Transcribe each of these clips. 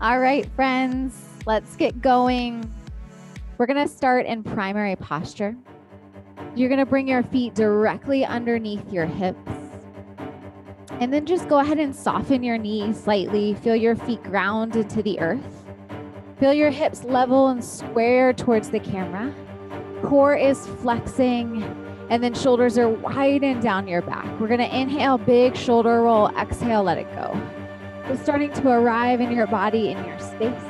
All right, friends, let's get going. We're going to start in primary posture. You're going to bring your feet directly underneath your hips. And then just go ahead and soften your knees slightly. Feel your feet ground into the earth. Feel your hips level and square towards the camera. Core is flexing, and then shoulders are widened down your back. We're going to inhale, big shoulder roll. Exhale, let it go. Just starting to arrive in your body, in your space.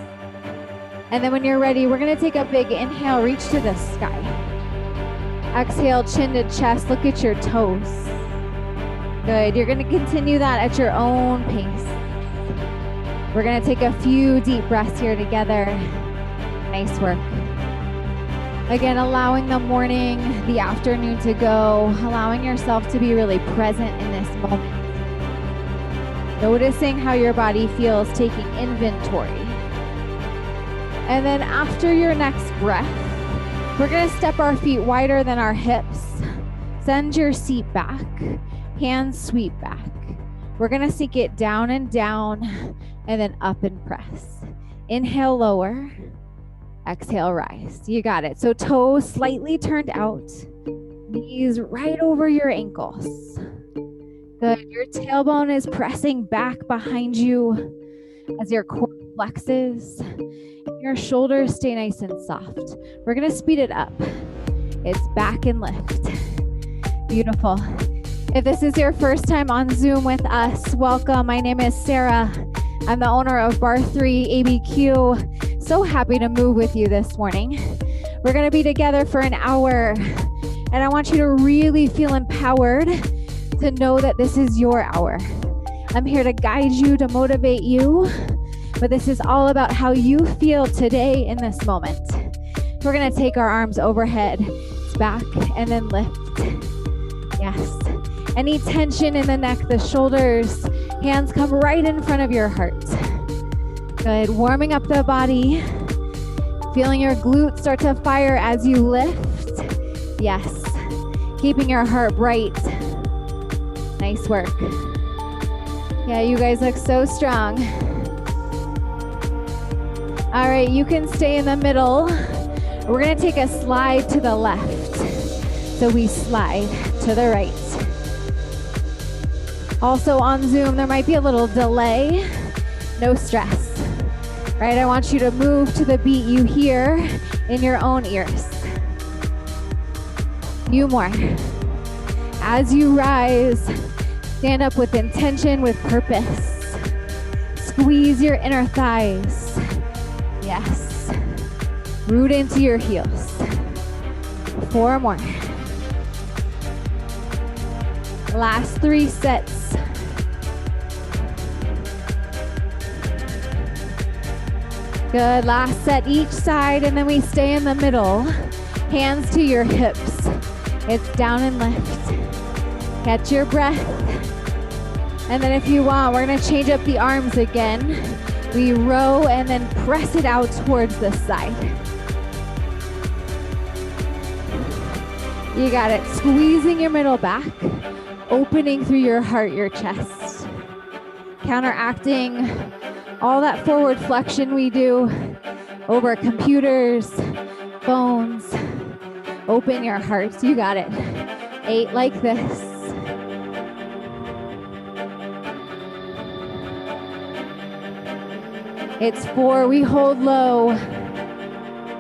And then when you're ready, we're going to take a big inhale, reach to the sky. Exhale, chin to chest. Look at your toes. Good. You're going to continue that at your own pace. We're going to take a few deep breaths here together. Nice work. Again, allowing the morning, the afternoon to go, allowing yourself to be really present in this moment. Noticing how your body feels, taking inventory. And then after your next breath, we're going to step our feet wider than our hips. Send your seat back. Hands sweep back. We're going to sink it down and down, and then up and press. Inhale, lower. Exhale, rise. You got it. So toes slightly turned out. Knees right over your ankles. Good. Your tailbone is pressing back behind you as your core flexes. Your shoulders stay nice and soft. We're going to speed it up. It's back and lift. Beautiful. If this is your first time on Zoom with us, welcome. My name is Sarah. I'm the owner of Barre3 ABQ. So happy to move with you this morning. We're going to be together for an hour, and I want you to really feel empowered to know that this is your hour. I'm here to guide you, to motivate you, but this is all about how you feel today in this moment. We're going to take our arms overhead, back, and then lift. Yes. Any tension in the neck, the shoulders, hands come right in front of your heart. Good. Warming up the body. Feeling your glutes start to fire as you lift. Yes. Keeping your heart bright. Nice work. Yeah, you guys look so strong. All right, you can stay in the middle. We're going to take a slide to the left. So we slide to the right. Also on Zoom, there might be a little delay. No stress. Right? I want you to move to the beat you hear in your own ears. Few more. As you rise, stand up with intention, with purpose. Squeeze your inner thighs. Yes. Root into your heels. 4 more. Last 3 sets. Good. Last set each side, and then we stay in the middle. Hands to your hips. It's down and lift. Catch your breath. And then if you want, we're going to change up the arms again. We row and then press it out towards the side. You got it. Squeezing your middle back. Opening through your heart, your chest. Counteracting all that forward flexion we do over computers, phones. Open your heart. You got it. 8 like this. It's 4. We hold low.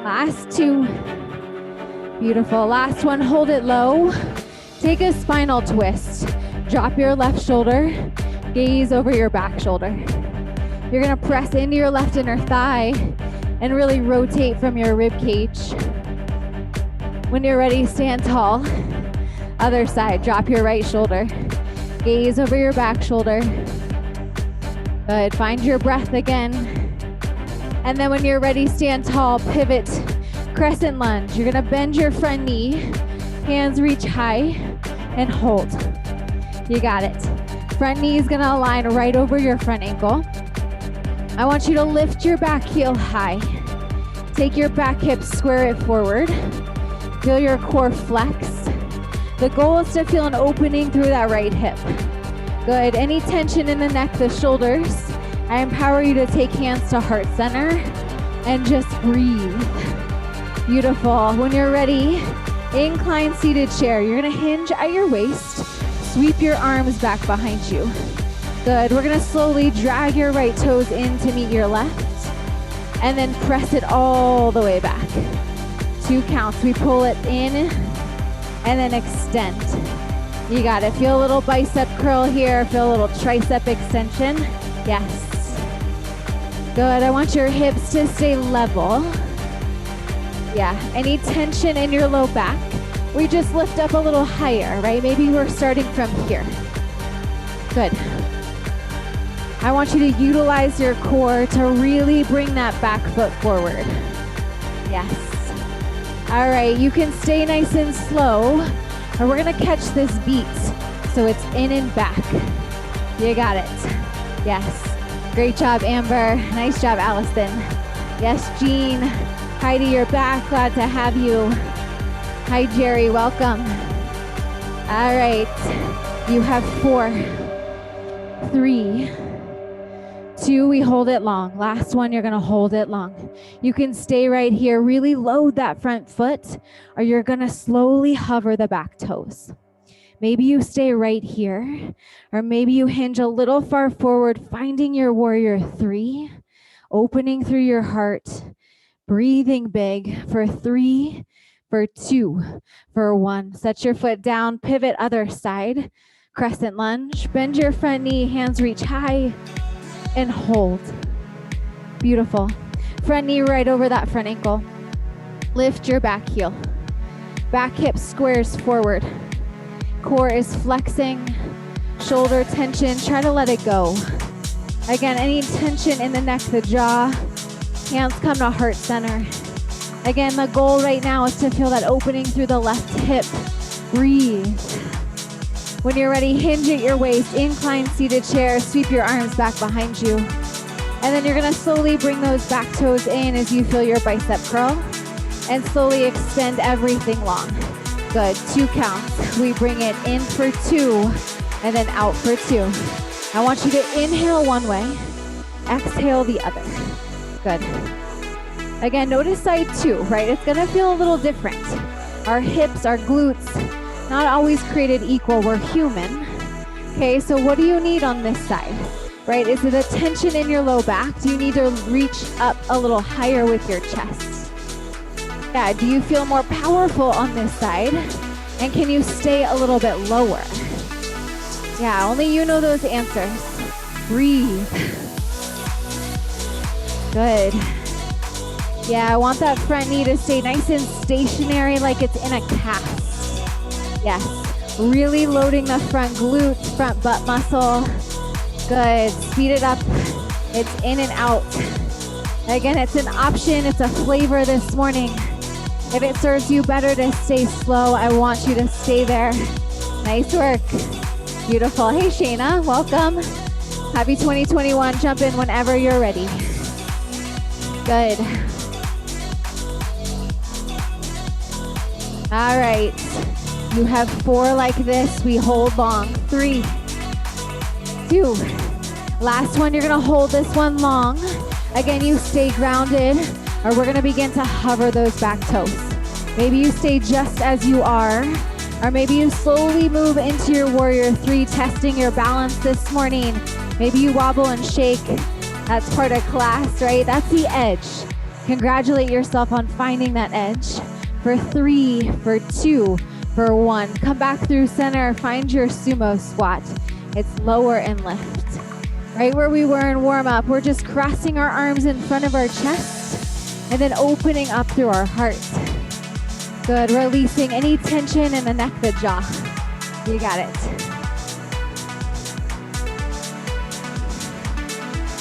Last 2. Beautiful. Last one. Hold it low. Take a spinal twist. Drop your left shoulder. Gaze over your back shoulder. You're going to press into your left inner thigh and really rotate from your rib cage. When you're ready, stand tall. Other side, drop your right shoulder. Gaze over your back shoulder. Good. Find your breath again. And then when you're ready, stand tall, pivot, crescent lunge. You're going to bend your front knee. Hands reach high and hold. You got it. Front knee is going to align right over your front ankle. I want you to lift your back heel high. Take your back hip, square it forward. Feel your core flex. The goal is to feel an opening through that right hip. Good. Any tension in the neck, the shoulders, I empower you to take hands to heart center and just breathe. Beautiful. When you're ready, incline seated chair. You're gonna hinge at your waist, sweep your arms back behind you. Good. We're gonna slowly drag your right toes in to meet your left, and then press it all the way back. 2 counts. We pull it in and then extend. You got it. Feel a little bicep curl here. Feel a little tricep extension. Yes. Good. I want your hips to stay level. Yeah. Any tension in your low back, we just lift up a little higher, right? Maybe we're starting from here. Good. I want you to utilize your core to really bring that back foot forward. Yes. All right, you can stay nice and slow, and we're gonna catch this beat. So it's in and back. You got it. Yes. Great job, Amber. Nice job, Allison. Yes, Jean. Heidi, you're back. Glad to have you. Hi, Jerry. Welcome. All right. You have 4, 3, 2, we hold it long. Last one, you're gonna hold it long. You can stay right here, really load that front foot, or you're gonna slowly hover the back toes. Maybe you stay right here, or maybe you hinge a little far forward, finding your warrior 3, opening through your heart, breathing big for 3, for 2, for 1. Set your foot down, pivot other side, crescent lunge, bend your front knee, hands reach high, and hold. Beautiful. Front knee right over that front ankle. Lift your back heel. Back hip squares forward. Core is flexing. Shoulder tension. Try to let it go. Again, any tension in the neck, the jaw. Hands come to heart center. Again, the goal right now is to feel that opening through the left hip. Breathe. When you're ready, hinge at your waist, incline seated chair, sweep your arms back behind you. And then you're gonna slowly bring those back toes in as you feel your bicep curl, and slowly extend everything long. Good, 2 counts. We bring it in for 2, and then out for 2. I want you to inhale one way, exhale the other. Good. Again, notice side 2, right? It's gonna feel a little different. Our hips, our glutes, not always created equal. We're human. Okay, so what do you need on this side, right? Is it a tension in your low back? Do you need to reach up a little higher with your chest? Yeah, do you feel more powerful on this side? And can you stay a little bit lower? Yeah, only you know those answers. Breathe. Good. Yeah, I want that front knee to stay nice and stationary like it's in a cast. Yes, really loading the front glutes, front butt muscle. Good, speed it up. It's in and out. Again, it's an option, it's a flavor this morning. If it serves you better to stay slow, I want you to stay there. Nice work. Beautiful. Hey, Shayna, welcome. Happy 2021. Jump in whenever you're ready. Good. All right. You have 4 like this. We hold long. 3, 2. Last one, you're gonna hold this one long. Again, you stay grounded, or we're gonna begin to hover those back toes. Maybe you stay just as you are, or maybe you slowly move into your warrior 3, testing your balance this morning. Maybe you wobble and shake. That's part of class, right? That's the edge. Congratulate yourself on finding that edge. For 3, for 2, for 1. Come back through center, find your sumo squat. It's lower and lift. Right where we were in warm up, we're just crossing our arms in front of our chest and then opening up through our heart. Good, releasing any tension in the neck, the jaw. You got it.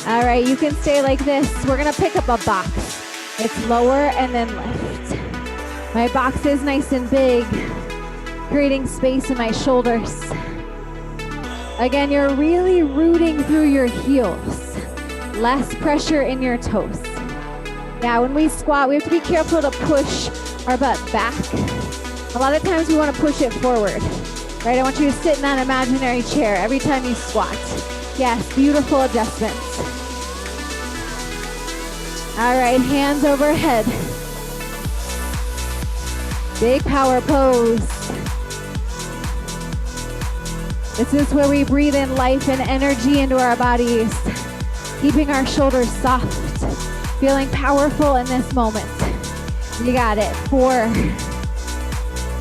All right, you can stay like this. We're gonna pick up a box. It's lower and then lift. My box is nice and big, creating space in my shoulders. Again, you're really rooting through your heels. Less pressure in your toes. Yeah, when we squat, we have to be careful to push our butt back. A lot of times we want to push it forward, right? I want you to sit in that imaginary chair every time you squat. Yes, beautiful adjustments. All right, hands overhead. Big power pose. This is where we breathe in life and energy into our bodies, keeping our shoulders soft, feeling powerful in this moment. You got it. 4,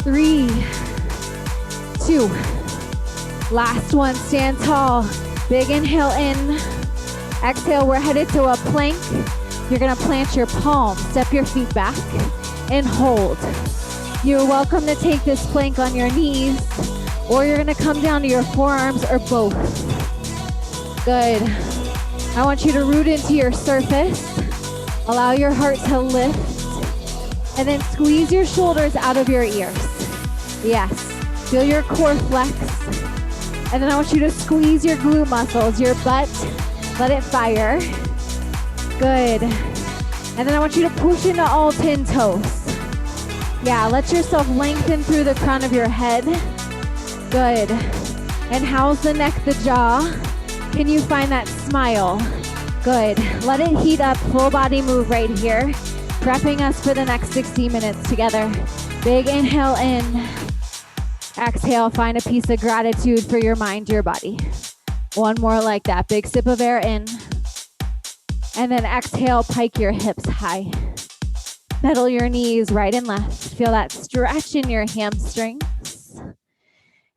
3, 2. Last one, stand tall. Big inhale in. Exhale, we're headed to a plank. You're gonna plant your palms, step your feet back, and hold. You're welcome to take this plank on your knees, or you're gonna come down to your forearms, or both. Good. I want you to root into your surface. Allow your heart to lift, and then squeeze your shoulders out of your ears. Yes. Feel your core flex. And then I want you to squeeze your glute muscles, your butt. Let it fire. Good. And then I want you to push into all 10 toes. Yeah, let yourself lengthen through the crown of your head. Good. And how's the neck, the jaw? Can you find that smile? Good. Let it heat up, full body move right here. Prepping us for the next 60 minutes together. Big inhale in. Exhale, find a piece of gratitude for your mind, your body. One more like that. Big sip of air in. And then exhale, pike your hips high. Pedal your knees right and left. Feel that stretch in your hamstrings.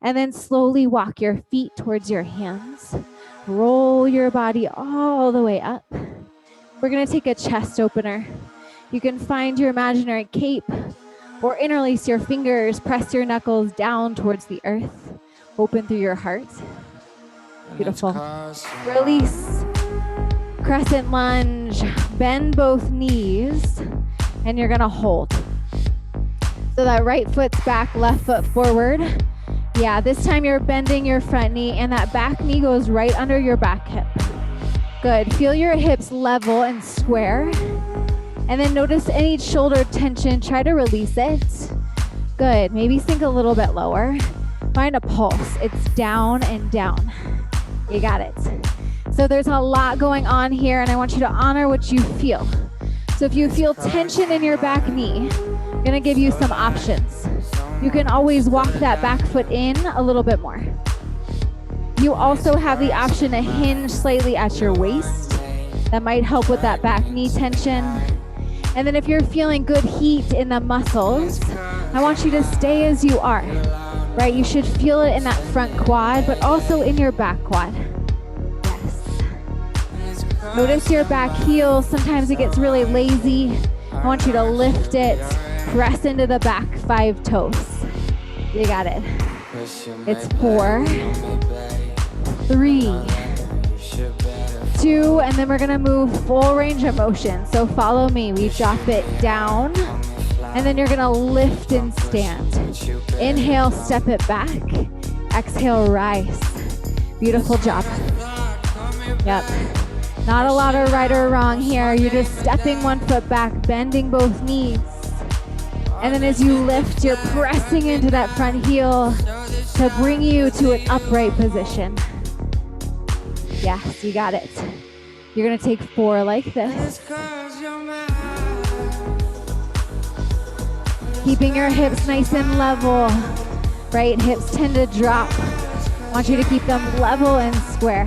And then slowly walk your feet towards your hands. Roll your body all the way up. We're gonna take a chest opener. You can find your imaginary cape or interlace your fingers, press your knuckles down towards the earth. Open through your heart. Beautiful. Release. Crescent lunge. Bend both knees. And you're gonna hold. So that right foot's back, left foot forward. Yeah, this time you're bending your front knee and that back knee goes right under your back hip. Good. Feel your hips level and square. And then notice any shoulder tension. Try to release it. Good. Maybe sink a little bit lower. Find a pulse. It's down and down. You got it. So there's a lot going on here, and I want you to honor what you feel. So if you feel tension in your back knee, I'm gonna give you some options. You can always walk that back foot in a little bit more. You also have the option to hinge slightly at your waist. That might help with that back knee tension. And then if you're feeling good heat in the muscles, I want you to stay as you are, right? You should feel it in that front quad, but also in your back quad. Yes. Notice your back heel. Sometimes it gets really lazy. I want you to lift it, press into the back 5 toes. You got it. It's 4, 3, 2, and then we're gonna move full range of motion. So follow me. We drop it down, and then you're gonna lift and stand. Inhale, step it back. Exhale, rise. Beautiful job. Yep. Not a lot of right or wrong here. You're just stepping one foot back, bending both knees. And then as you lift, you're pressing into that front heel to bring you to an upright position. Yes, you got it. You're gonna take 4 like this. Keeping your hips nice and level, right? Hips tend to drop. I want you to keep them level and square.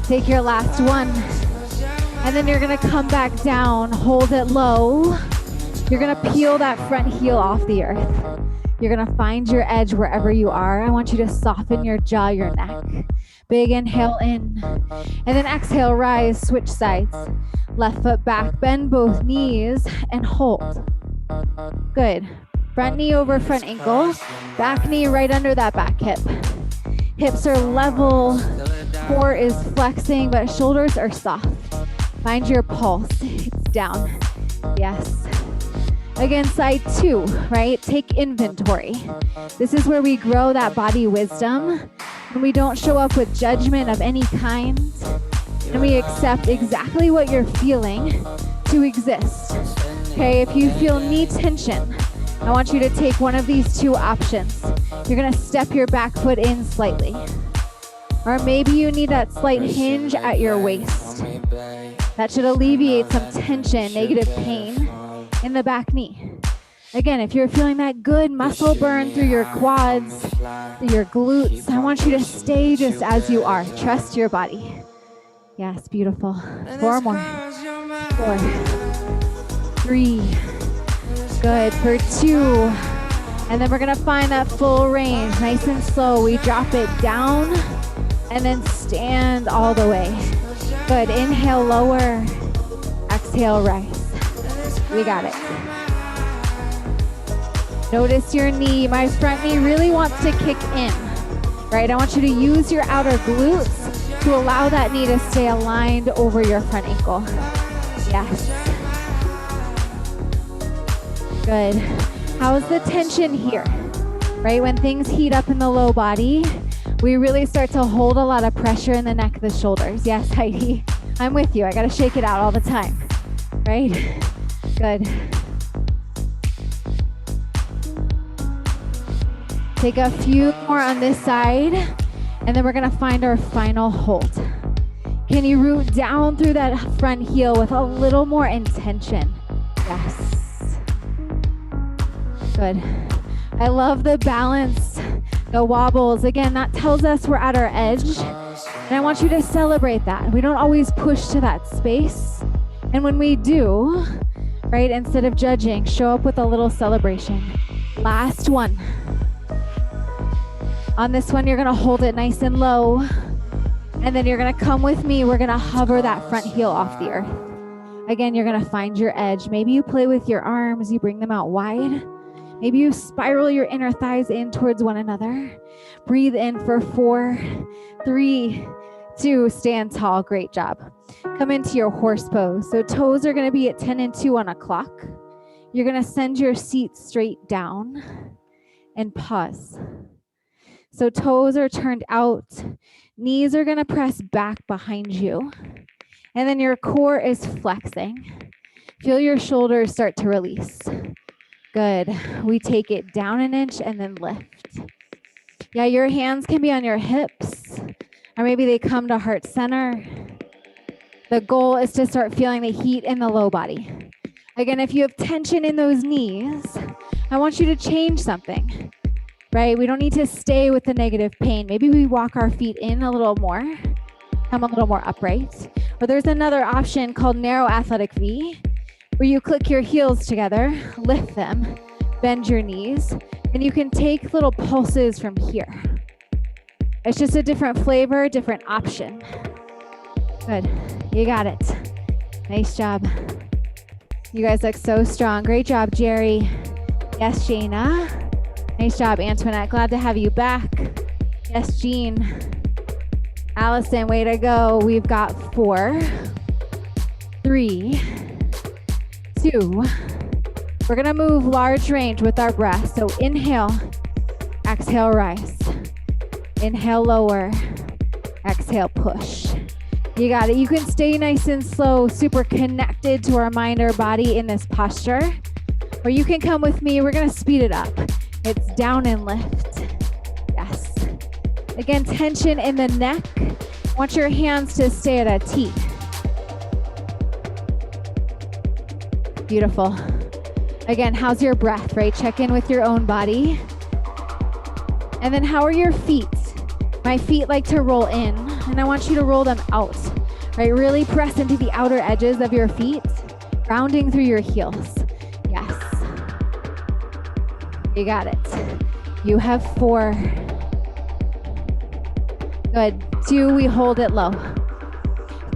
Take your last one. And then you're gonna come back down, hold it low. You're gonna peel that front heel off the earth. You're gonna find your edge wherever you are. I want you to soften your jaw, your neck. Big inhale in, and then exhale, rise, switch sides. Left foot back, bend both knees, and hold. Good. Front knee over front ankle, back knee right under that back hip. Hips are level, core is flexing, but shoulders are soft. Find your pulse, it's down. Yes. Again, side 2, right? Take inventory. This is where we grow that body wisdom, and we don't show up with judgment of any kind, and we accept exactly what you're feeling to exist. Okay, if you feel knee tension, I want you to take one of these 2 options. You're gonna step your back foot in slightly, or maybe you need that slight hinge at your waist. That should alleviate some tension, negative pain in the back knee. Again, if you're feeling that good muscle burn through your quads, through your glutes, I want you to stay just as you are. Trust your body. Yes, beautiful. 4 more. 4, 3, good, for 2. And then we're gonna find that full range, nice and slow. We drop it down and then stand all the way. Good, inhale, lower, exhale, rise. We got it. Notice your knee. My front knee really wants to kick in, right? I want you to use your outer glutes to allow that knee to stay aligned over your front ankle. Yes. Good. How's the tension here? Right? When things heat up in the low body, we really start to hold a lot of pressure in the neck, the shoulders. Yes, Heidi, I'm with you. I got to shake it out all the time, right? Good. Take a few more on this side, and then we're gonna find our final hold. Can you root down through that front heel with a little more intention? Yes. Good. I love the balance, the wobbles. Again, that tells us we're at our edge, and I want you to celebrate that. We don't always push to that space, and when we do, right, instead of judging, show up with a little celebration. Last one. On this one, you're gonna hold it nice and low, and then you're gonna come with me. We're gonna hover that front heel off the earth. Again, you're gonna find your edge. Maybe you play with your arms, you bring them out wide. Maybe you spiral your inner thighs in towards one another. Breathe in for 4, 3, 2, stand tall, great job. Come into your horse pose. So toes are gonna be at 10 and 2 on a clock. You're gonna send your seat straight down and pause. So toes are turned out, knees are gonna press back behind you, and then your core is flexing. Feel your shoulders start to release. Good. We take it down an inch and then lift. Yeah, your hands can be on your hips, or maybe they come to heart center. The goal is to start feeling the heat in the low body. Again, if you have tension in those knees, I want you to change something. Right? We don't need to stay with the negative pain. Maybe we walk our feet in a little more, come a little more upright. Or there's another option called narrow athletic V, where you click your heels together, lift them, bend your knees, and you can take little pulses from here. It's just a different flavor, different option. Good. You got it. Nice job. You guys look so strong. Great job, Jerry. Yes, Shayna. Nice job, Antoinette. Glad to have you back. Yes, Jean. Allison, way to go. We've got 4, 3, 2. We're gonna move large range with our breath. So inhale, exhale, rise. Inhale, lower. Exhale, push. You got it. You can stay nice and slow, super connected to our mind, our body in this posture. Or you can come with me. We're gonna speed it up. It's down and lift. Yes. Again, tension in the neck. I want your hands to stay at a T. Beautiful. Again, how's your breath, right? Check in with your own body. And then how are your feet? My feet like to roll in, and I want you to roll them out, right? Really press into the outer edges of your feet, rounding through your heels. Yes. You got it. You have 4. Good. 2, we hold it low.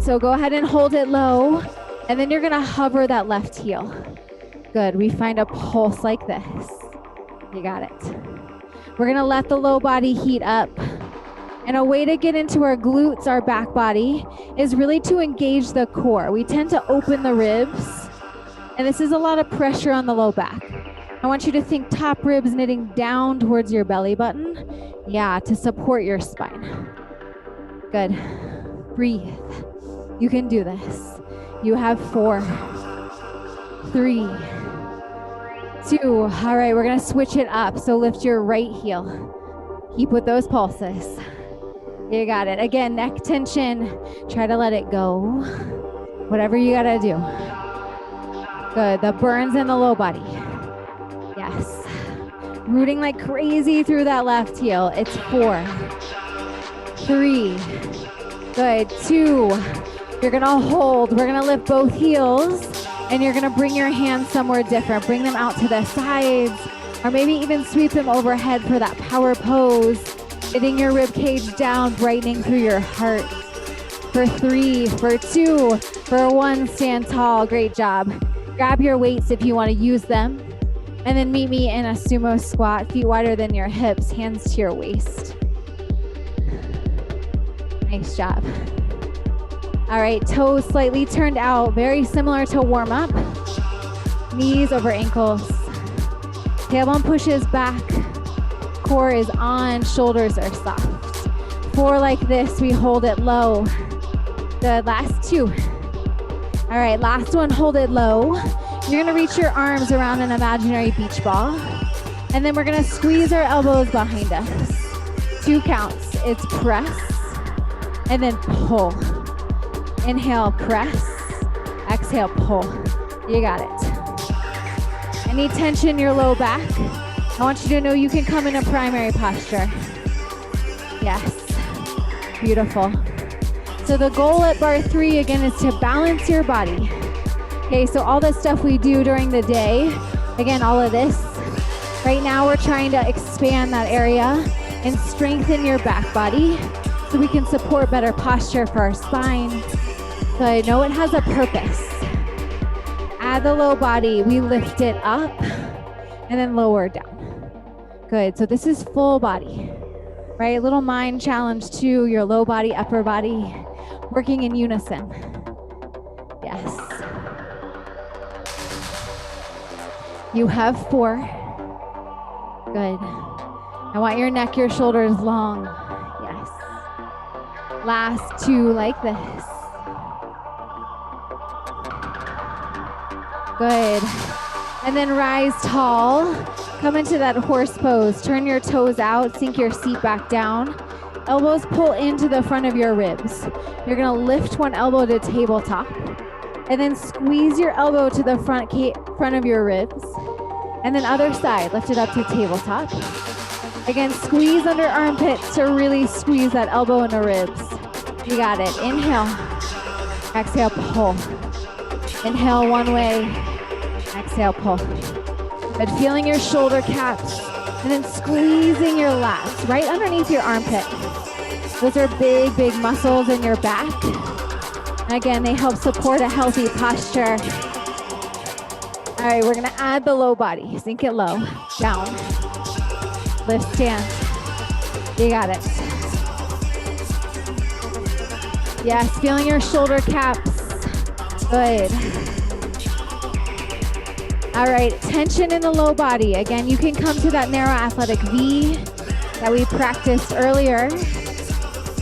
So go ahead and hold it low, and then you're gonna hover that left heel. Good. We find a pulse like this. You got it. We're gonna let the low body heat up. And a way to get into our glutes, our back body, is really to engage the core. We tend to open the ribs, and this is a lot of pressure on the low back. I want you to think top ribs knitting down towards your belly button. Yeah, to support your spine. Good. Breathe. You can do this. You have 4, 3, 2. All right, we're gonna switch it up. So lift your right heel. Keep with those pulses. You got it. Again, neck tension. Try to let it go. Whatever you gotta do. Good, the burns in the low body. Yes. Rooting like crazy through that left heel. It's 4, 3, good, 2. You're gonna hold. We're gonna lift both heels and you're gonna bring your hands somewhere different. Bring them out to the sides or maybe even sweep them overhead for that power pose. Getting your rib cage down, brightening through your heart. For 3, for 2, for 1, stand tall. Great job. Grab your weights if you want to use them. And then meet me in a sumo squat, feet wider than your hips, hands to your waist. Nice job. All right, toes slightly turned out, very similar to warm up. Knees over ankles. Tailbone pushes back. Core is on, shoulders are soft. 4 like this, we hold it low. Good, last 2. All right, last one, hold it low. You're gonna reach your arms around an imaginary beach ball. And then we're gonna squeeze our elbows behind us. 2 counts, it's press and then pull. Inhale, press, exhale, pull. You got it. Any tension in your low back? I want you to know you can come in a primary posture. Yes, beautiful. So the goal at Barre3 again is to balance your body. Okay, so all the stuff we do during the day, again, all of this, right now we're trying to expand that area and strengthen your back body so we can support better posture for our spine. So I know it has a purpose. Add the low body, we lift it up and then lower down. Good, so this is full body, right? A little mind challenge too, your low body, upper body, working in unison. Yes. You have 4. Good. I want your neck, your shoulders long. Yes. Last 2 like this. Good. And then rise tall. Come into that horse pose. Turn your toes out, sink your seat back down. Elbows pull into the front of your ribs. You're gonna lift one elbow to tabletop. And then squeeze your elbow to the front of your ribs. And then other side, lift it up to tabletop. Again, squeeze under armpits to really squeeze that elbow in the ribs. You got it. Inhale. Exhale, pull. Inhale one way. Exhale, pull. But feeling your shoulder caps. And then squeezing your lats right underneath your armpit. Those are big, big muscles in your back. And again, they help support a healthy posture. All right, we're gonna add the low body. Sink it low, down. Lift, stand. You got it. Yes, feeling your shoulder caps. Good. All right, tension in the low body. Again, you can come to that narrow athletic V that we practiced earlier.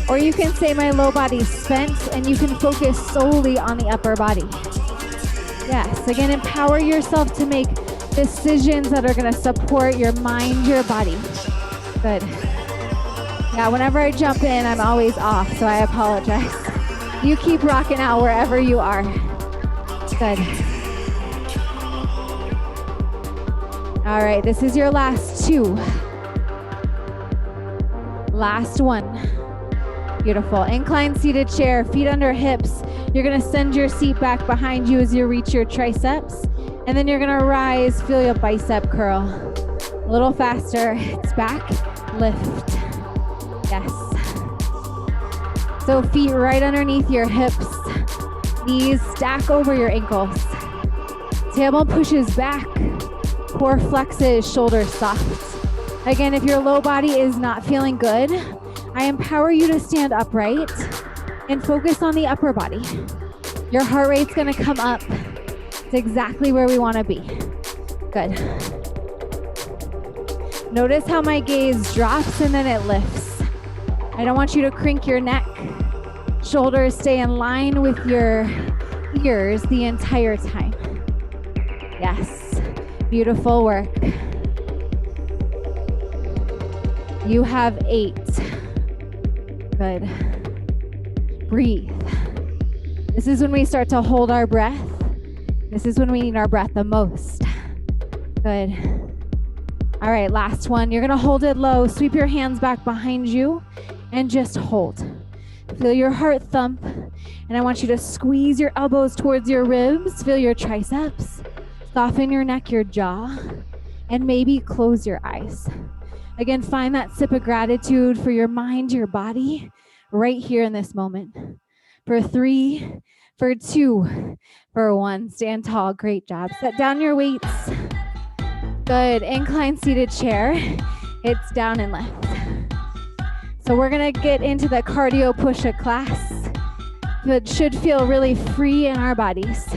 Or you can say my low body's spent and you can focus solely on the upper body. Yes, again, empower yourself to make decisions that are gonna support your mind, your body. Good. Yeah, whenever I jump in, I'm always off, so I apologize. You keep rocking out wherever you are. Good. All right, this is your last 2. Last one. Beautiful. Incline seated chair, feet under hips. You're gonna send your seat back behind you as you reach your triceps. And then you're gonna rise, feel your bicep curl. A little faster, it's back, lift. Yes. So feet right underneath your hips. Knees stack over your ankles. Tailbone pushes back. Core flexes, shoulders soft. Again, if your low body is not feeling good, I empower you to stand upright and focus on the upper body. Your heart rate's gonna come up. It's exactly where we wanna be. Good. Notice how my gaze drops and then it lifts. I don't want you to crink your neck. Shoulders stay in line with your ears the entire time. Yes, beautiful work. You have 8. Good. Breathe. This is when we start to hold our breath. This is when we need our breath the most. Good. All right, last one. You're gonna hold it low. Sweep your hands back behind you and just hold. Feel your heart thump. And I want you to squeeze your elbows towards your ribs. Feel your triceps. Soften your neck, your jaw, and maybe close your eyes. Again, find that sip of gratitude for your mind, your body, right here in this moment. For 3, for 2, for 1. Stand tall. Great job. Set down your weights. Good. Incline seated chair. It's down and lift. So we're going to get into the cardio push-up class. It should feel really free in our bodies.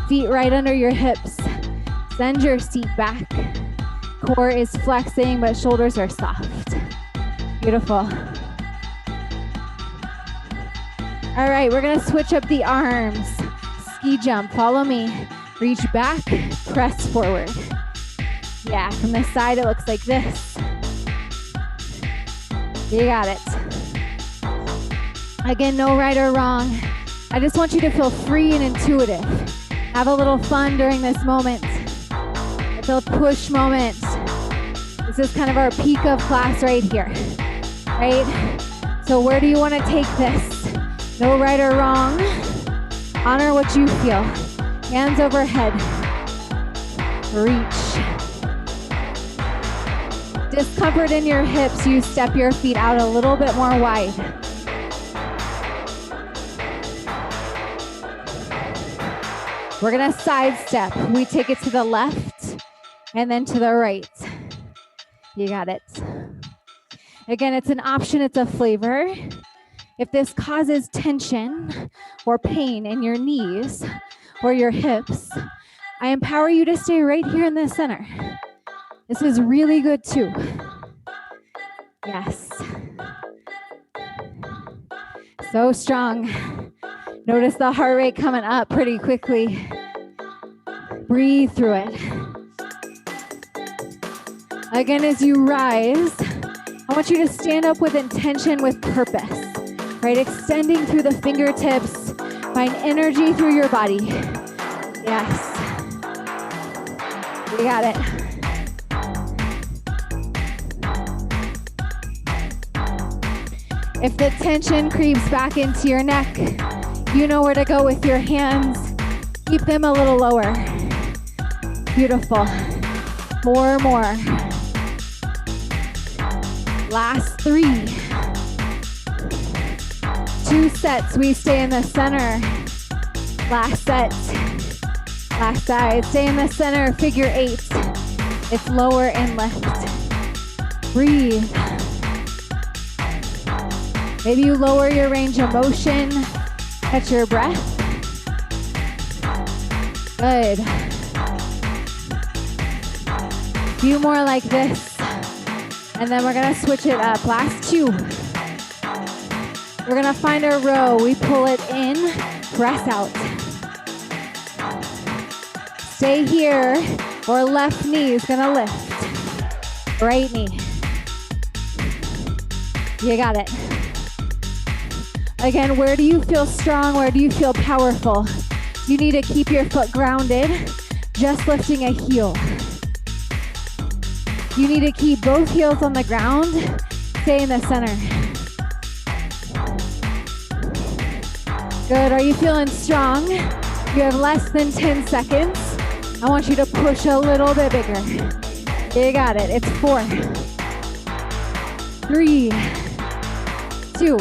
Feet right under your hips. Send your seat back. Core is flexing, but shoulders are soft. Beautiful. All right, we're gonna switch up the arms. Ski jump, follow me. Reach back, press forward. Yeah, from this side it looks like this. You got it. Again, no right or wrong. I just want you to feel free and intuitive. Have a little fun during this moment. It's a push moment. This is kind of our peak of class right here, right? So where do you want to take this? No right or wrong. Honor what you feel. Hands overhead. Reach. Discomfort in your hips, you step your feet out a little bit more wide. We're gonna sidestep. We take it to the left and then to the right. You got it. Again, it's an option, it's a flavor. If this causes tension or pain in your knees or your hips, I empower you to stay right here in the center. This is really good too. Yes. So strong. Notice the heart rate coming up pretty quickly. Breathe through it. Again, as you rise, I want you to stand up with intention, with purpose, right? Extending through the fingertips, find energy through your body. Yes. You got it. If the tension creeps back into your neck, you know where to go with your hands. Keep them a little lower. Beautiful. 4 more. Last 3. 2 sets, we stay in the center. Last set. Last side, stay in the center, figure 8. It's lower and lift. Breathe. Maybe you lower your range of motion. Catch your breath. Good. Few more like this. And then we're gonna switch it up. Last 2. We're gonna find a row. We pull it in, press out. Stay here, or left knee is gonna lift. Right knee. You got it. Again, where do you feel strong? Where do you feel powerful? You need to keep your foot grounded, just lifting a heel. You need to keep both heels on the ground. Stay in the center. Good, are you feeling strong? You have less than 10 seconds. I want you to push a little bit bigger. You got it, it's 4, 3, 2.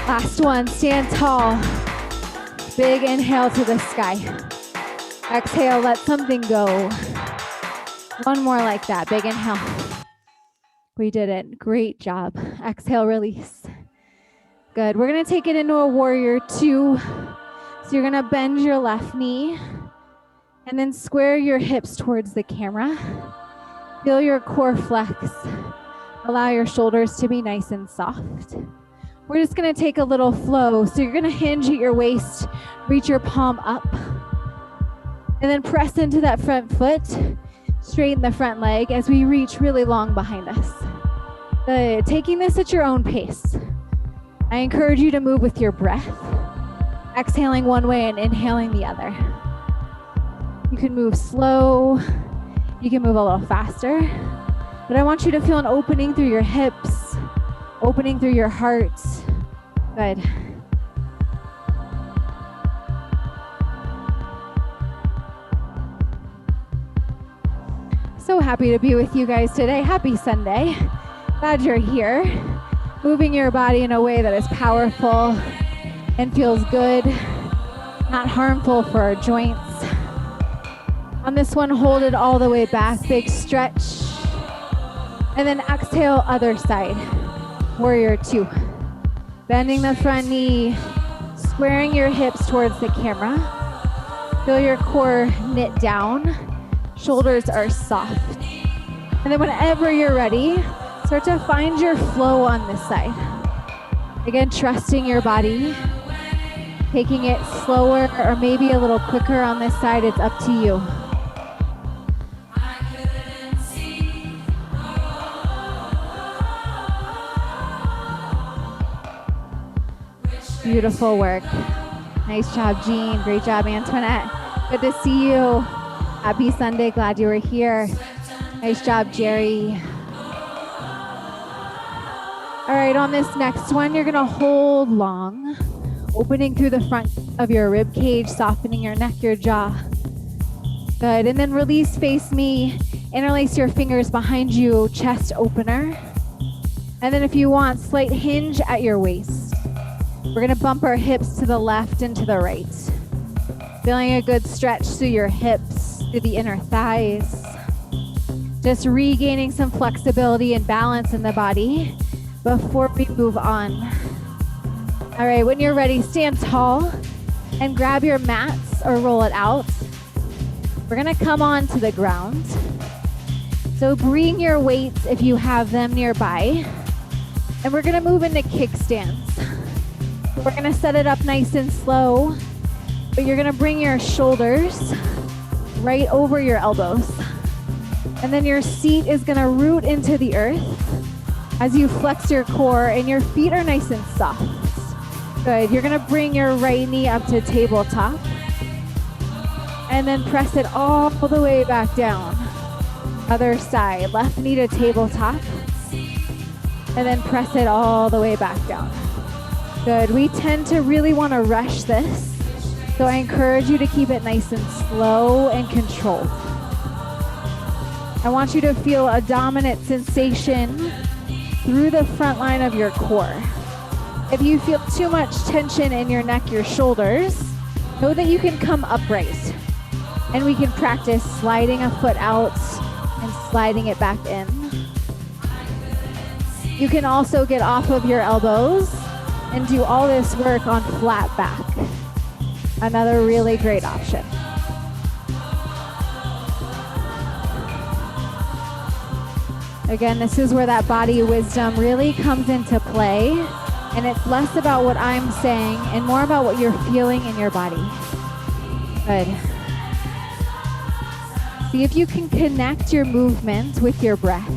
Last one, stand tall. Big inhale to the sky. Exhale, let something go. One more like that, big inhale. We did it, great job. Exhale, release. Good, we're gonna take it into a warrior 2. So you're gonna bend your left knee and then square your hips towards the camera. Feel your core flex. Allow your shoulders to be nice and soft. We're just gonna take a little flow. So you're gonna hinge at your waist, reach your palm up, and then press into that front foot, straighten the front leg as we reach really long behind us. Good, taking this at your own pace. I encourage you to move with your breath, exhaling one way and inhaling the other. You can move slow, you can move a little faster, but I want you to feel an opening through your hips, opening through your heart. Good. So happy to be with you guys today. Happy Sunday. Glad you're here. Moving your body in a way that is powerful and feels good, not harmful for our joints. On this one, hold it all the way back, big stretch. And then exhale, other side. Warrior 2. Bending the front knee, squaring your hips towards the camera. Feel your core knit down. Shoulders are soft. And then whenever you're ready, start to find your flow on this side. Again, trusting your body, taking it slower or maybe a little quicker on this side. It's up to you. Beautiful work. Nice job, Jean. Great job, Antoinette. Good to see you. Happy Sunday. Glad you were here. Nice job, Jerry. All right, on this next one, you're gonna hold long, opening through the front of your rib cage, softening your neck, your jaw. Good, and then release, face me, interlace your fingers behind you, chest opener. And then if you want, slight hinge at your waist. We're gonna bump our hips to the left and to the right. Feeling a good stretch through your hips, through the inner thighs. Just regaining some flexibility and balance in the body before we move on. All right, when you're ready, stand tall and grab your mats or roll it out. We're gonna come on to the ground. So bring your weights if you have them nearby. And we're gonna move into kickstands. We're gonna set it up nice and slow, but you're gonna bring your shoulders right over your elbows. And then your seat is gonna root into the earth as you flex your core and your feet are nice and soft. Good, you're gonna bring your right knee up to tabletop and then press it all the way back down. Other side, left knee to tabletop and then press it all the way back down. Good, we tend to really wanna rush this, so I encourage you to keep it nice and slow and controlled. I want you to feel a dominant sensation through the front line of your core. If you feel too much tension in your neck, your shoulders, know that you can come upright. And we can practice sliding a foot out and sliding it back in. You can also get off of your elbows and do all this work on flat back. Another really great option. Again, this is where that body wisdom really comes into play, and it's less about what I'm saying and more about what you're feeling in your body. Good. See if you can connect your movement with your breath.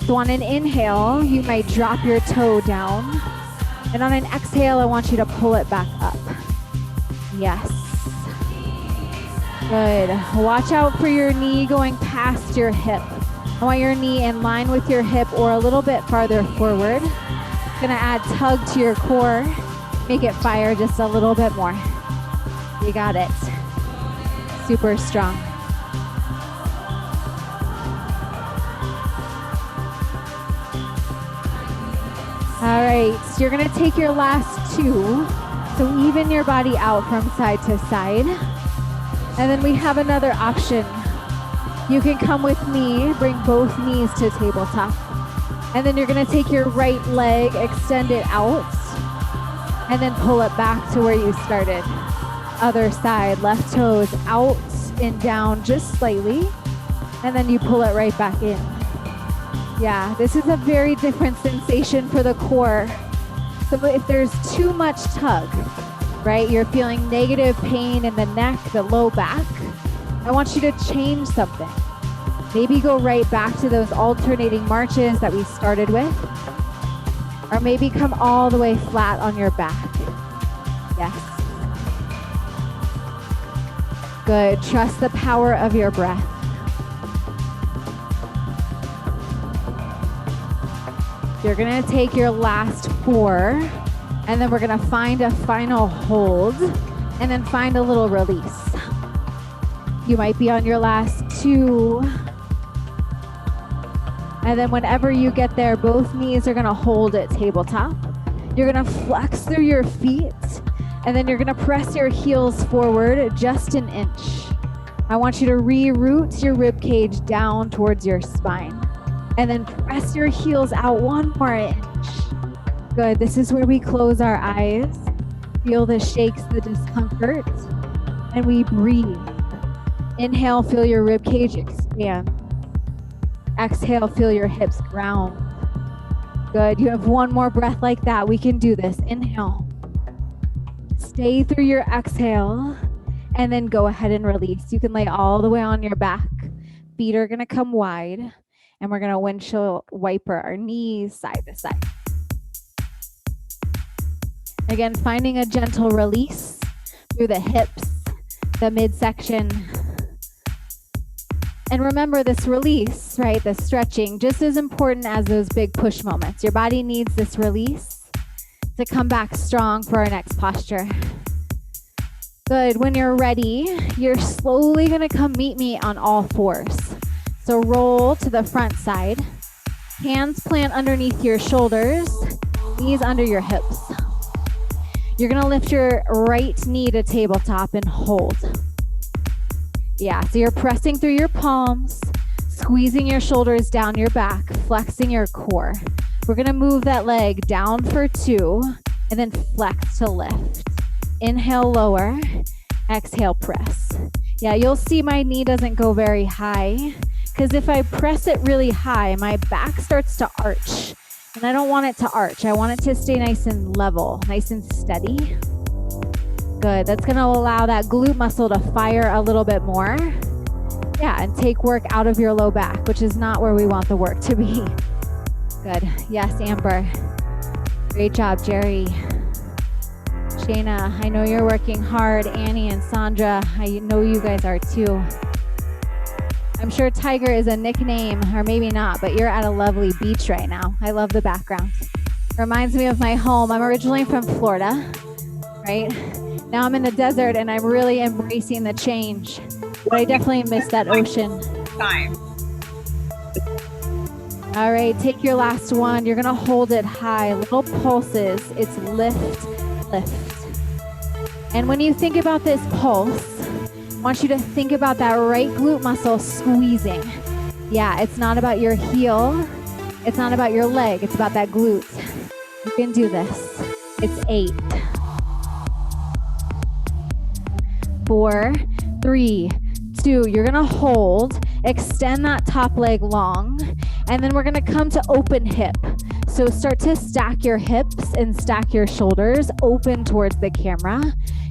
So on an inhale, you might drop your toe down, and on an exhale, I want you to pull it back up. Yes. Good. Watch out for your knee going past your hip. I want your knee in line with your hip or a little bit farther forward. Gonna add tug to your core. Make it fire just a little bit more. You got it. Super strong. All right, so you're gonna take your last two. So even your body out from side to side. And then we have another option. You can come with me, bring both knees to tabletop. And then you're gonna take your right leg, extend it out, and then pull it back to where you started. Other side, left toes out and down just slightly, and then you pull it right back in. Yeah, this is a very different sensation for the core. So if there's too much tug, right, you're feeling negative pain in the neck, the low back, I want you to change something. Maybe go right back to those alternating marches that we started with. Or maybe come all the way flat on your back. Yes. Good. Trust the power of your breath. You're gonna take your last 4, and then we're gonna find a final hold, and then find a little release. You might be on your last 2. And then whenever you get there, both knees are gonna hold at tabletop. You're gonna flex through your feet, and then you're gonna press your heels forward just an inch. I want you to re-root your rib cage down towards your spine, and then press your heels out 1 more inch. Good, this is where we close our eyes, feel the shakes, the discomfort, and we breathe. Inhale, feel your rib cage expand. Exhale, feel your hips ground. Good, you have 1 more breath like that. We can do this. Inhale. Stay through your exhale, and then go ahead and release. You can lay all the way on your back. Feet are gonna come wide, and we're gonna windshield wiper our knees side to side. Again, finding a gentle release through the hips, the midsection. And remember, this release, right, the stretching, just as important as those big push moments. Your body needs this release to come back strong for our next posture. Good. When you're ready, you're slowly gonna come meet me on all 4s. So roll to the front side. Hands plant underneath your shoulders, knees under your hips. You're gonna lift your right knee to tabletop and hold. Yeah, so you're pressing through your palms, squeezing your shoulders down your back, flexing your core. We're gonna move that leg down for 2, and then flex to lift. Inhale, lower, exhale, press. Yeah, you'll see my knee doesn't go very high, because if I press it really high, my back starts to arch, and I don't want it to arch. I want it to stay nice and level, nice and steady. Good, that's gonna allow that glute muscle to fire a little bit more. Yeah, and take work out of your low back, which is not where we want the work to be. Good, yes, Amber. Great job, Jerry. Shayna, I know you're working hard. Annie and Sandra, I know you guys are too. I'm sure Tiger is a nickname, or maybe not, but you're at a lovely beach right now. I love the background. Reminds me of my home. I'm originally from Florida, right? Now I'm in the desert and I'm really embracing the change, but I definitely miss that ocean. Time. All right, take your last one. You're gonna hold it high, little pulses. It's lift, lift. And when you think about this pulse, I want you to think about that right glute muscle squeezing. Yeah, it's not about your heel. It's not about your leg. It's about that glute. You can do this. It's 8. 4, 3, 2. You're gonna hold, extend that top leg long, and then we're gonna come to open hip. So start to stack your hips and stack your shoulders open towards the camera.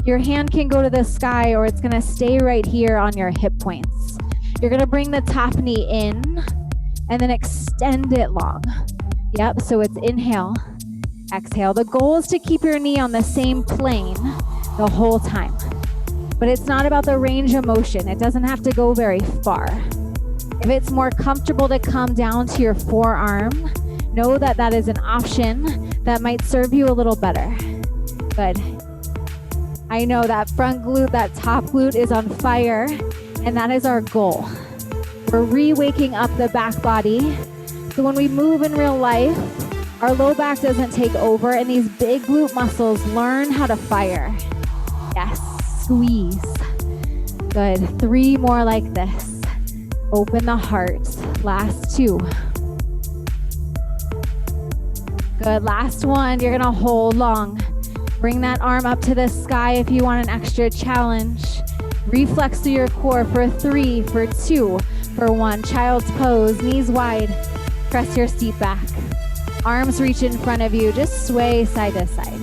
Your hand can go to the sky, or it's gonna stay right here on your hip points. You're gonna bring the top knee in and then extend it long. Yep, so it's inhale, exhale. The goal is to keep your knee on the same plane the whole time. But it's not about the range of motion. It doesn't have to go very far. If it's more comfortable to come down to your forearm, know that that is an option that might serve you a little better. Good. I know that front glute, that top glute is on fire, and that is our goal. We're re-waking up the back body. So when we move in real life, our low back doesn't take over, and these big glute muscles learn how to fire. Yes. Squeeze. Good. 3 more like this. Open the heart. Last 2. Good. Last 1. You're gonna hold long. Bring that arm up to the sky if you want an extra challenge. Reflex through your core for 3, for 2, for 1. Child's pose. Knees wide. Press your seat back. Arms reach in front of you. Just sway side to side.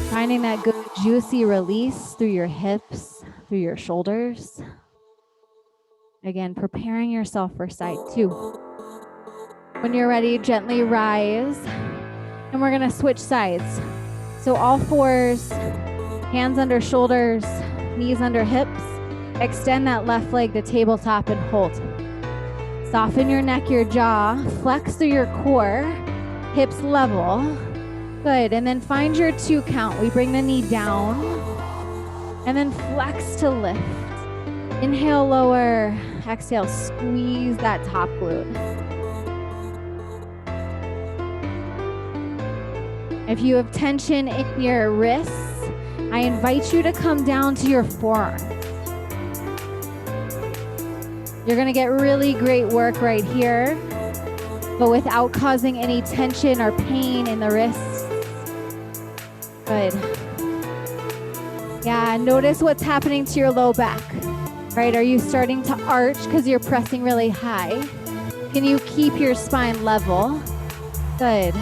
Finding that good juicy release through your hips, through your shoulders. Again, preparing yourself for side 2. When you're ready, gently rise. And we're gonna switch sides. So all fours, hands under shoulders, knees under hips. Extend that left leg to tabletop and hold. Soften your neck, your jaw, flex through your core, hips level. Good, and then find your 2 count. We bring the knee down and then flex to lift. Inhale, lower, exhale, squeeze that top glute. If you have tension in your wrists, I invite you to come down to your forearm. You're gonna get really great work right here, but without causing any tension or pain in the wrists. Good. Yeah, notice what's happening to your low back, right? Are you starting to arch because you're pressing really high? Can you keep your spine level? Good.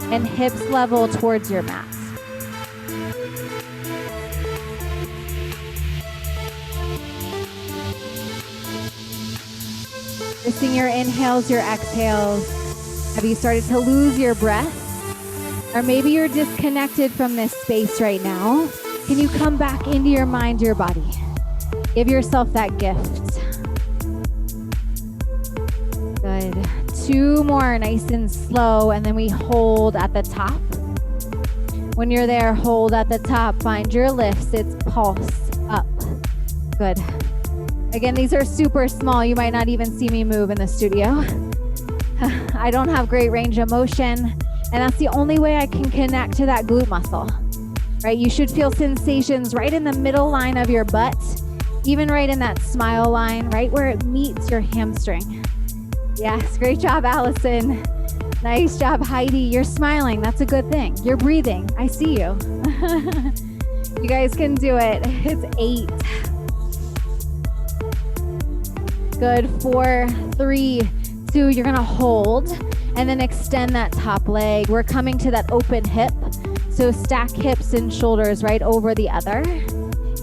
And hips level towards your mat. Missing your inhales, your exhales. Have you started to lose your breath? Or maybe you're disconnected from this space right now. Can you come back into your mind, your body? Give yourself that gift. Good. 2 more, nice and slow, and then we hold at the top. When you're there, hold at the top. Find your lifts. It's pulse up. Good. Again, these are super small. You might not even see me move in the studio. I don't have great range of motion, and that's the only way I can connect to that glute muscle, right? You should feel sensations right in the middle line of your butt, even right in that smile line, right where it meets your hamstring. Yes, great job, Allison. Nice job, Heidi. You're smiling. That's a good thing. You're breathing. I see you. You guys can do it. It's 8. Good. 4, 3, 2. You're gonna hold and then extend that top leg. We're coming to that open hip. So stack hips and shoulders right over the other.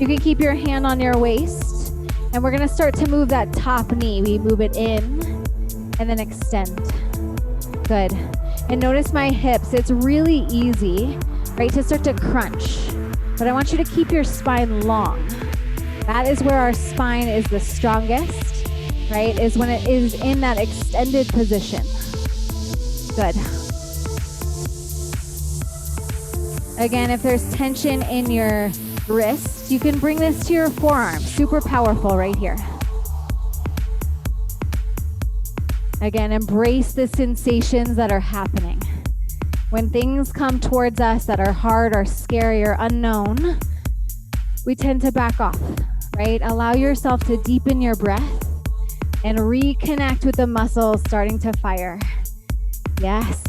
You can keep your hand on your waist, and we're gonna start to move that top knee. We move it in and then extend. Good. And notice my hips. It's really easy, right, to start to crunch. But I want you to keep your spine long. That is where our spine is the strongest, right, is when it is in that extended position. Good. Again, if there's tension in your wrist, you can bring this to your forearm. Super powerful right here. Again, embrace the sensations that are happening. When things come towards us that are hard or scary or unknown, we tend to back off, right? Allow yourself to deepen your breath and reconnect with the muscles starting to fire. Yes.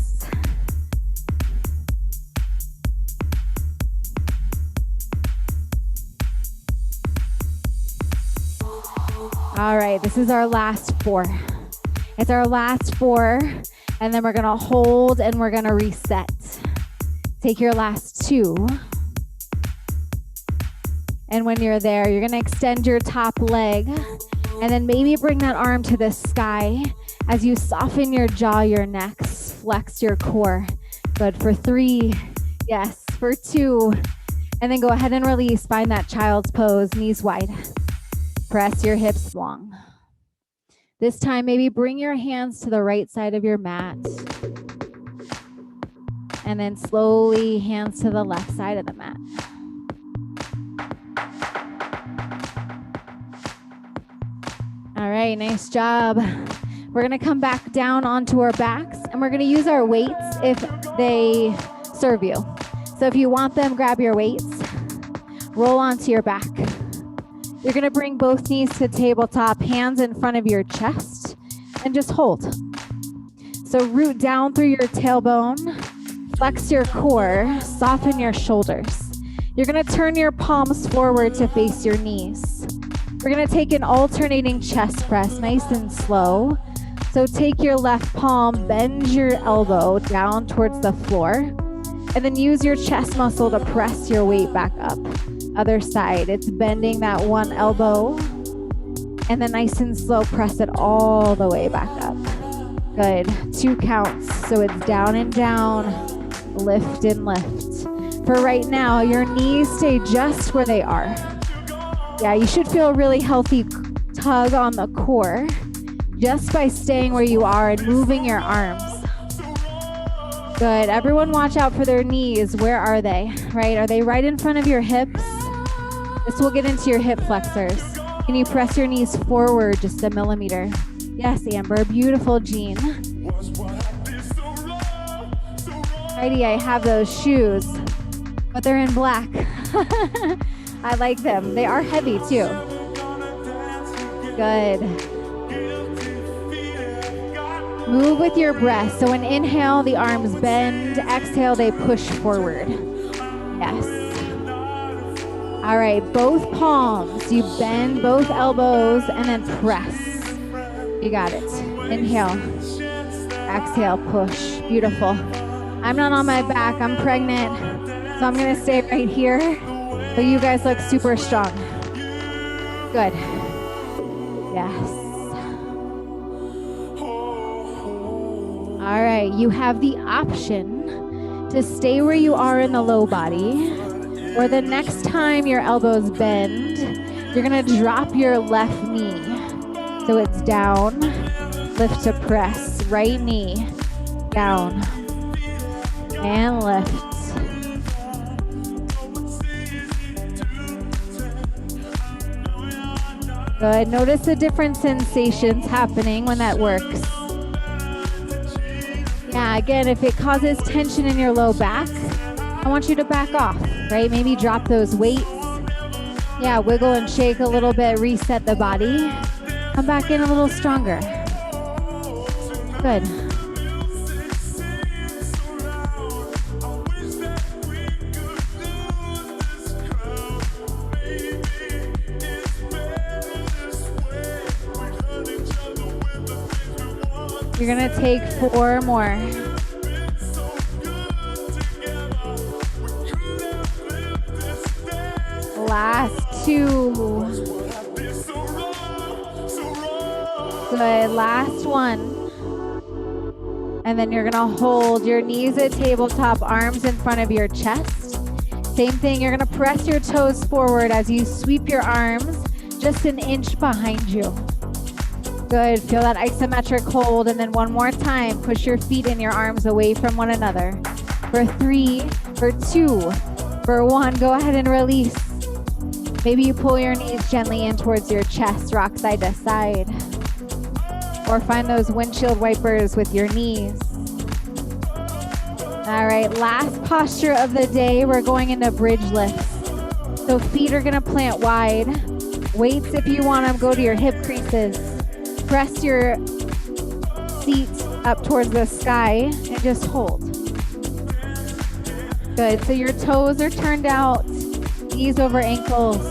All right, this is our last 4. It's our last 4, and then we're gonna hold and we're gonna reset. Take your last 2. And when you're there, you're gonna extend your top leg and then maybe bring that arm to the sky as you soften your jaw, your neck, flex your core. Good. For 3, yes, for 2. And then go ahead and release, find that child's pose, knees wide. Press your hips long. This time, maybe bring your hands to the right side of your mat. And then slowly hands to the left side of the mat. All right, nice job. We're gonna come back down onto our backs, and we're gonna use our weights if they serve you. So if you want them, grab your weights, roll onto your back. You're gonna bring both knees to tabletop, hands in front of your chest, and just hold. So root down through your tailbone, flex your core, soften your shoulders. You're gonna turn your palms forward to face your knees. We're gonna take an alternating chest press, nice and slow. So take your left palm, bend your elbow down towards the floor, and then use your chest muscle to press your weight back up. Other side, it's bending that one elbow, and then nice and slow, press it all the way back up. Good. 2 counts. So it's down and down, lift and lift. For right now, your knees stay just where they are. Yeah, you should feel a really healthy tug on the core just by staying where you are and moving your arms. Good. Everyone watch out for their knees. Where are they? Right? Are they right in front of your hips? This will get into your hip flexors. Can you press your knees forward just a millimeter? Yes, Amber. Beautiful, Jean. Heidi, I have those shoes, but they're in black. I like them. They are heavy too. Good. Move with your breath. So an inhale, the arms bend. Exhale, they push forward. Yes. All right, both palms. You bend both elbows and then press. You got it. Inhale. Exhale, push. Beautiful. I'm not on my back. I'm pregnant. So I'm going to stay right here. But you guys look super strong. Good. Yes. All right, you have the option to stay where you are in the low body, or the next time your elbows bend, you're gonna drop your left knee. So it's down, lift to press, right knee, down, and lift. Good, notice the different sensations happening when that works. Yeah, again, if it causes tension in your low back, I want you to back off, right? Maybe drop those weights. Yeah, wiggle and shake a little bit, reset the body. Come back in a little stronger. Good. You're gonna take 4 more. Last 2. Good, last 1. And then you're gonna hold your knees at tabletop, arms in front of your chest. Same thing, you're gonna press your toes forward as you sweep your arms just an inch behind you. Good, feel that isometric hold, and then one more time, push your feet and your arms away from one another. For 3, for 2, for 1, go ahead and release. Maybe you pull your knees gently in towards your chest, rock side to side. Or find those windshield wipers with your knees. All right, last posture of the day, we're going into bridge lifts. So feet are gonna plant wide. Weights, if you want them, go to your hip creases. Press your seat up towards the sky and just hold. Good, so your toes are turned out, knees over ankles.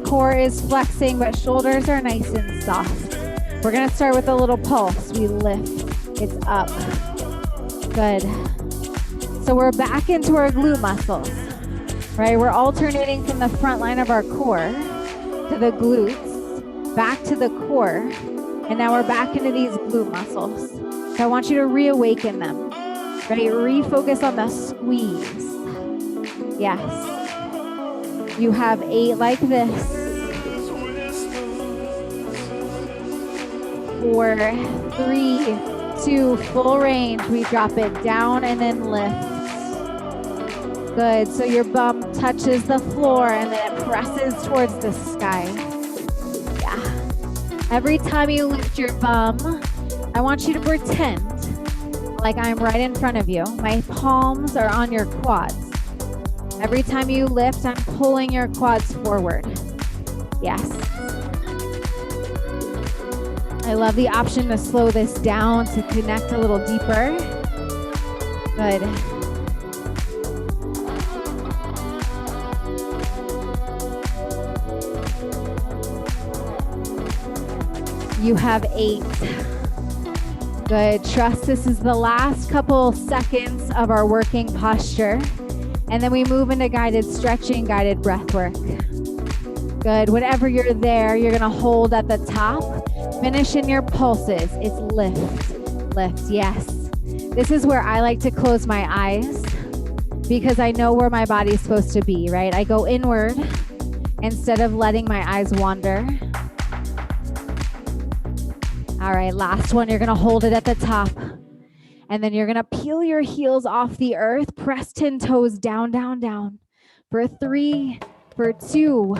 Core is flexing, but shoulders are nice and soft. We're gonna start with a little pulse. We lift, it's up. Good. So we're back into our glute muscles, right? We're alternating from the front line of our core to the glutes, back to the core. And now we're back into these glute muscles. So I want you to reawaken them, right? Refocus on the squeeze. Yes. You have 8 like this. 4, 3, 2, full range. We drop it down and then lift. Good, so your bum touches the floor and then it presses towards the sky. Yeah. Every time you lift your bum, I want you to pretend like I'm right in front of you. My palms are on your quads. Every time you lift, I'm pulling your quads forward. Yes. I love the option to slow this down to connect a little deeper. Good. You have 8. Good. Trust this is the last couple seconds of our working posture. And then we move into guided stretching, guided breath work. Good. Whenever you're there, you're going to hold at the top. Finish in your pulses. It's lift, lift. Yes. This is where I like to close my eyes because I know where my body's supposed to be, right? I go inward instead of letting my eyes wander. All right, last one. You're gonna hold it at the top. And then you're gonna peel your heels off the earth, press 10 toes down, down, down. For 3, for 2,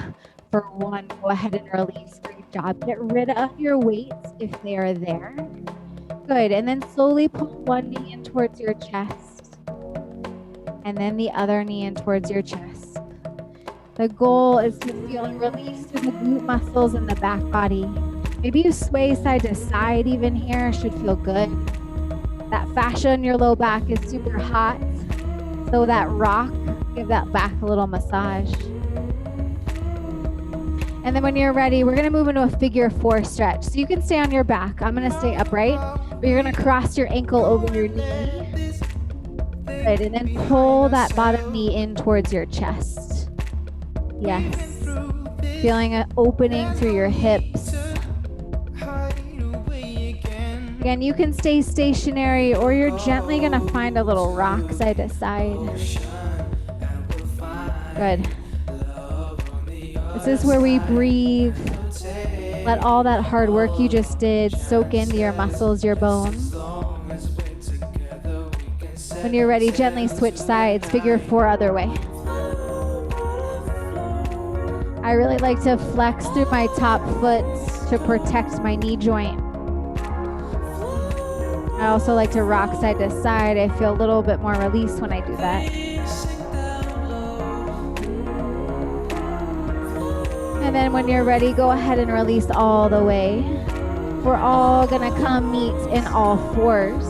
for 1. Go ahead and release. Great job. Get rid of your weights if they are there. Good. And then slowly pull one knee in towards your chest. And then the other knee in towards your chest. The goal is to feel a release through the glute muscles in the back body. Maybe you sway side to side even here. Should feel good. That fascia in your low back is super hot. So that rock, give that back a little massage. And then when you're ready, we're gonna move into a figure 4 stretch. So you can stay on your back. I'm gonna stay upright, but you're gonna cross your ankle over your knee. Good, and then pull that bottom knee in towards your chest. Yes. Feeling an opening through your hips. Again, you can stay stationary or you're gently gonna find a little rock side to side. Good. This is where we breathe. Let all that hard work you just did soak into your muscles, your bones. When you're ready, gently switch sides, figure 4 other way. I really like to flex through my top foot to protect my knee joint. I also like to rock side to side. I feel a little bit more release when I do that. And then when you're ready, go ahead and release all the way. We're all gonna come meet in all fours.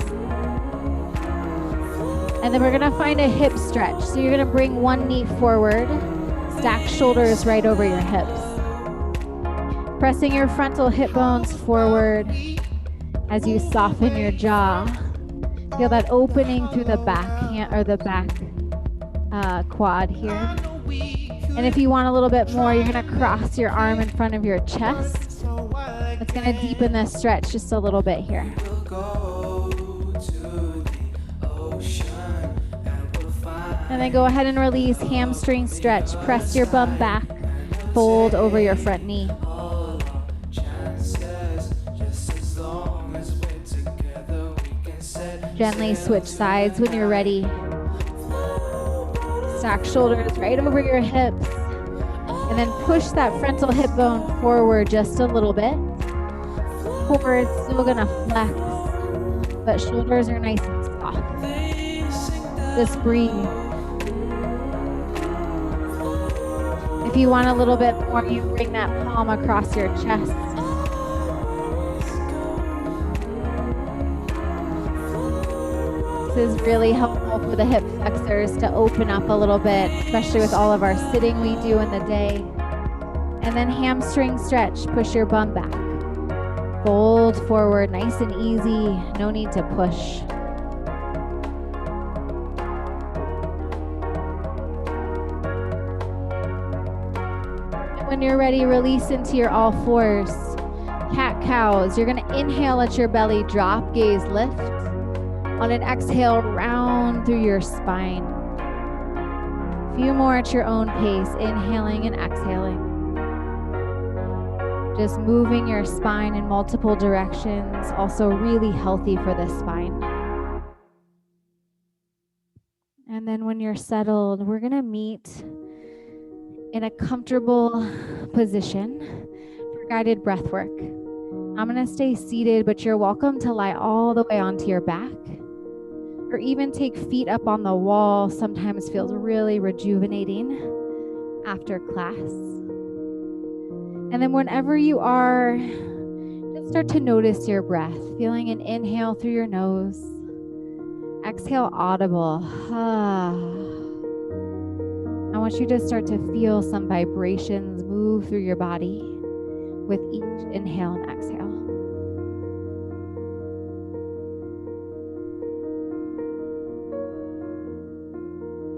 And then we're gonna find a hip stretch. So you're gonna bring one knee forward, stack shoulders right over your hips. Pressing your frontal hip bones forward as you soften your jaw. Feel that opening through the back or the back quad here. And if you want a little bit more, you're gonna cross your arm in front of your chest. It's gonna deepen this stretch just a little bit here. And then go ahead and release, hamstring stretch. Press your bum back, fold over your front knee. Gently switch sides when you're ready. Stack shoulders right over your hips. And then push that frontal hip bone forward just a little bit. Core is still gonna flex, but shoulders are nice and soft. Just breathe. If you want a little bit more, you bring that palm across your chest. This is really helpful for the hip flexors to open up a little bit, especially with all of our sitting we do in the day. And then hamstring stretch, push your bum back. Fold forward, nice and easy, no need to push. And when you're ready, release into your all fours. Cat-cows, you're gonna inhale, let your belly drop, gaze lift. On an exhale, round through your spine. A few more at your own pace, inhaling and exhaling. Just moving your spine in multiple directions, also really healthy for the spine. And then when you're settled, we're gonna meet in a comfortable position for guided breath work. I'm gonna stay seated, but you're welcome to lie all the way onto your back. Or even take feet up on the wall. Sometimes feels really rejuvenating after class. And then whenever you are, just start to notice your breath, feeling an inhale through your nose, exhale audible. I want you to start to feel some vibrations move through your body with each inhale and exhale.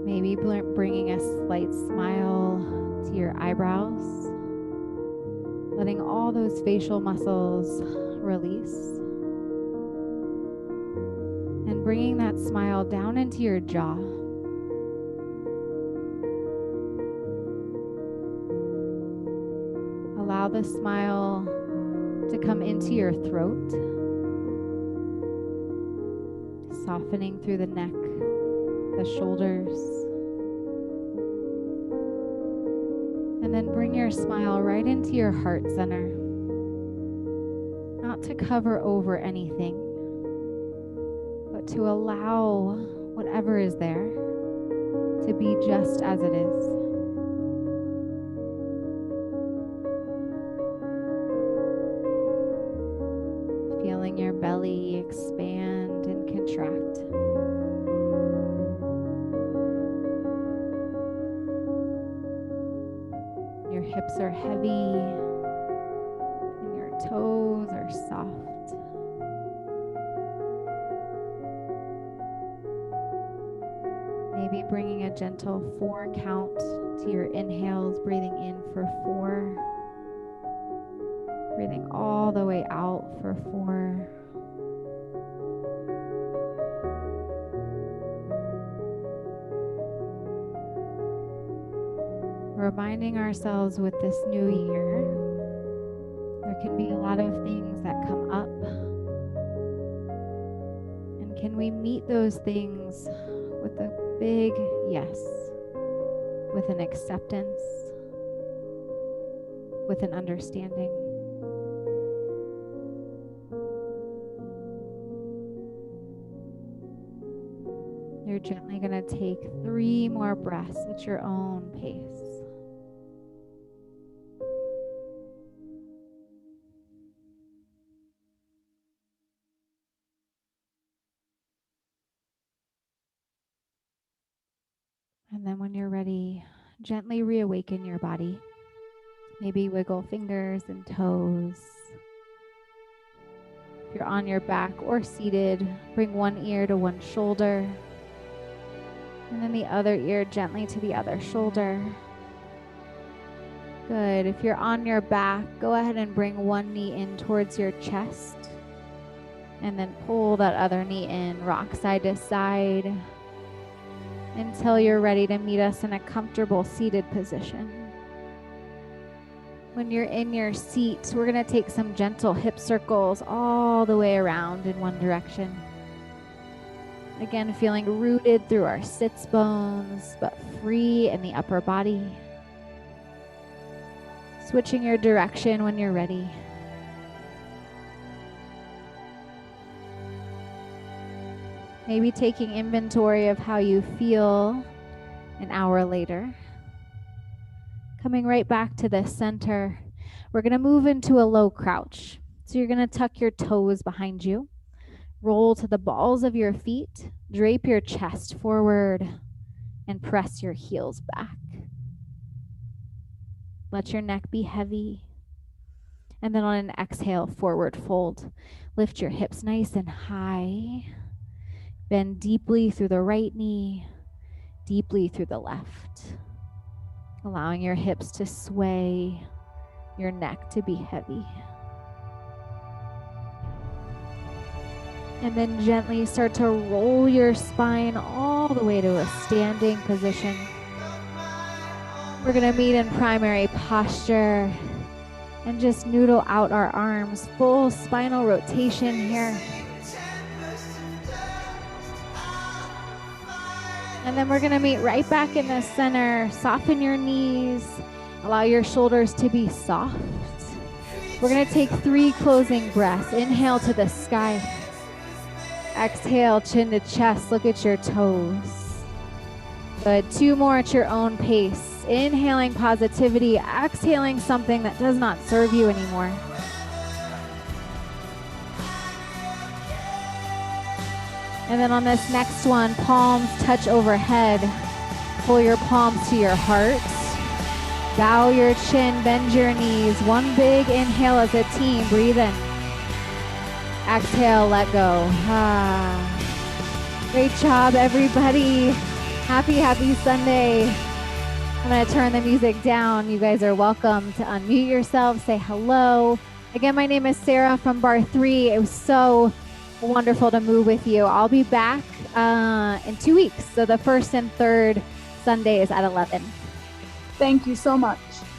Maybe bringing a slight smile to your eyebrows, letting all those facial muscles release. then bringing that smile down into your jaw. Allow the smile to come into your throat, softening through the neck, the shoulders. And then bring your smile right into your heart center. Not to cover over anything, but to allow whatever is there to be just as it is. Feeling your belly expand and contract. Your hips are heavy and your toes are soft. Maybe bringing a gentle 4 count to your inhales, breathing in for 4. Breathing all the way out for 4. Reminding ourselves with this new year, there can be a lot of things that come up. And can we meet those things with a big yes, with an acceptance, with an understanding? You're gently going to take 3 more breaths at your own pace. And then when you're ready, gently reawaken your body. Maybe wiggle fingers and toes. If you're on your back or seated, bring one ear to one shoulder. And then the other ear gently to the other shoulder. Good. If you're on your back, go ahead and bring one knee in towards your chest. And then pull that other knee in, rock side to side, until you're ready to meet us in a comfortable seated position. When you're in your seat, we're going to take some gentle hip circles all the way around in one direction. Again, feeling rooted through our sits bones, but free in the upper body. Switching your direction when you're ready. Maybe taking inventory of how you feel an hour later. Coming right back to the center, we're going to move into a low crouch. So you're going to tuck your toes behind you. Roll to the balls of your feet, drape your chest forward, and press your heels back. Let your neck be heavy. And then on an exhale, forward fold. Lift your hips nice and high. Bend deeply through the right knee, deeply through the left. Allowing your hips to sway, your neck to be heavy. And then gently start to roll your spine all the way to a standing position. We're going to meet in primary posture and just noodle out our arms. Full spinal rotation here. And then we're going to meet right back in the center. Soften your knees. Allow your shoulders to be soft. We're going to take 3 closing breaths. Inhale to the sky. Exhale, chin to chest. Look at your toes. Good. 2 more at your own pace. Inhaling positivity. Exhaling something that does not serve you anymore. And then on this next one, palms touch overhead. Pull your palms to your heart. Bow your chin, bend your knees. One big inhale as a team. Breathe in. Exhale, let go. Great job, everybody. Happy Sunday. I'm going to turn the music down. You guys are welcome to unmute yourselves, say hello. Again, my name is Sarah from Barre3. It was so wonderful to move with you. I'll be back in 2 weeks. So the first and third Sundays at 11. Thank you so much.